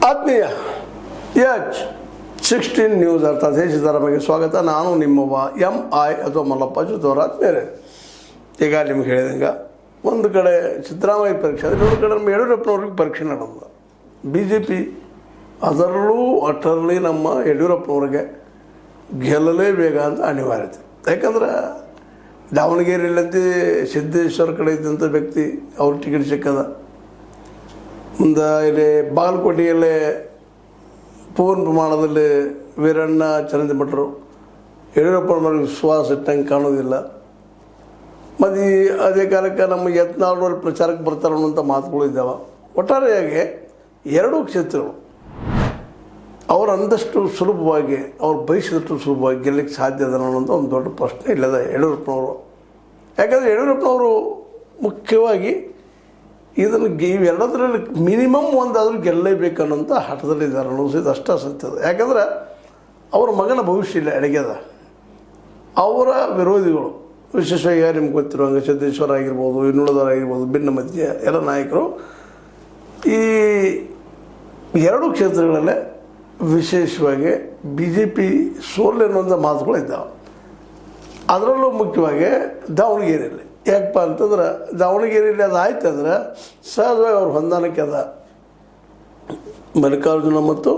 ಆತ್ಮೀಯ H16 news ಅರ್ಥಾತ್ ಸಿದ್ದರಾಮಯ್ಯಗೆ ಸ್ವಾಗತ. ನಾನು ನಿಮ್ಮವ MI ಅಥವಾ ಮಲ್ಲಪ್ಪ ಜೋರಾತ್ ಬೇರೆ. ಈಗ ನಿಮ್ಗೆ ಹೇಳಿದಂಗೆ ಒಂದು ಕಡೆ ಸಿದ್ದರಾಮಯ್ಯ ಪರೀಕ್ಷೆ, ಇನ್ನೊಂದು ಕಡೆ ನಮ್ಮ ಯಡಿಯೂರಪ್ಪನವ್ರಿಗೆ ಪರೀಕ್ಷೆ ನಡೆದ. BJP ಅದರಲ್ಲೂ ಅಟರ್ಲಿ ನಮ್ಮ ಯಡಿಯೂರಪ್ಪನವ್ರಿಗೆ ಗೆಲ್ಲಲೇಬೇಕ ಅಂತ ಅನಿವಾರ್ಯತೆ. ಯಾಕಂದ್ರೆ ದಾವಣಗೆರೆಯಲ್ಲಂತೆ ಸಿದ್ದೇಶ್ವರ ಕಡೆ ಇದ್ದಂಥ ವ್ಯಕ್ತಿ ಅವ್ರ ಟಿಕೆಟ್ ಸಿಕ್ಕದ. ಮುಂದೆ ಇಲ್ಲಿ ಬಾಗಲಕೋಟೆಯಲ್ಲೇ ಪೂರ್ಣ ಪ್ರಮಾಣದಲ್ಲಿ ವೀರಣ್ಣ ಚರಂದಿಮಠರು ಯಡಿಯೂರಪ್ಪನವ್ರಿಗೆ ವಿಶ್ವಾಸ ಇಟ್ಟಂಗೆ ಕಾಣೋದಿಲ್ಲ. ಮತ್ತು ಅದೇ ಕಾಲಕ್ಕೆ ನಮ್ಮ ಯತ್ನಾಳ್ ಪ್ರಚಾರಕ್ಕೆ ಬರ್ತಾರೆ ಅನ್ನೋಂಥ ಮಾತುಗಳು ಇದ್ದಾವೆ. ಒಟ್ಟಾರೆಯಾಗಿ ಎರಡೂ ಕ್ಷೇತ್ರಗಳು ಅವ್ರು ಅಂದಷ್ಟು ಸುಲಭವಾಗಿ ಅವ್ರು ಬಯಸಿದಷ್ಟು ಸುಲಭವಾಗಿ ಗೆಲ್ಲಕ್ಕೆ ಸಾಧ್ಯ ಅದ ಅನ್ನೋಂಥ ಒಂದು ದೊಡ್ಡ ಪ್ರಶ್ನೆ ಇಲ್ಲದ ಯಡಿಯೂರಪ್ಪನವರು. ಯಾಕಂದರೆ ಯಡಿಯೂರಪ್ಪನವರು ಮುಖ್ಯವಾಗಿ ಇದನ್ನು ಇವೆರಡರಲ್ಲಿ ಮಿನಿಮಮ್ ಒಂದಾದರೂ ಗೆಲ್ಲಲೇಬೇಕನ್ನೋಂಥ ಹಠದಲ್ಲಿದ್ದಾರೆ ಅನ್ನೋದು ಅಷ್ಟೇ ಸತ್ಯದ. ಯಾಕಂದ್ರೆ ಅವರ ಮಗನ ಭವಿಷ್ಯ ಇಲ್ಲ ಅಡಗ್ಯದ. ಅವರ ವಿರೋಧಿಗಳು ವಿಶೇಷವಾಗಿ ನಿಮ್ಗೆ ಗೊತ್ತಿರುವಂಗೆ ಸಿದ್ದೇಶ್ವರ ಆಗಿರ್ಬೋದು, ಇನ್ನುಳಿದವರಾಗಿರ್ಬೋದು, ಭಿನ್ನ ಮಧ್ಯ ಎಲ್ಲ ನಾಯಕರು ಈ ಎರಡೂ ಕ್ಷೇತ್ರಗಳಲ್ಲೇ ವಿಶೇಷವಾಗಿ BJP ಸೋಲು ಅನ್ನುವಂಥ ಮಾತುಗಳು ಇದ್ದಾವೆ. ಅದರಲ್ಲೂ ಮುಖ್ಯವಾಗಿ ದಾವಣಗೆರೆಯಲ್ಲಿ ಯಾಕಪ್ಪ ಅಂತಂದ್ರೆ ದಾವಣಗೆರೆಯಲ್ಲಿ ಅದು ಆಯ್ತು ಅಂದ್ರೆ ಸಹಜವಾಗಿ ಅವ್ರ ಹೊಂದಾಣಿಕೆ ಅದ ಮಲ್ಲಿಕಾರ್ಜುನ ಮತ್ತು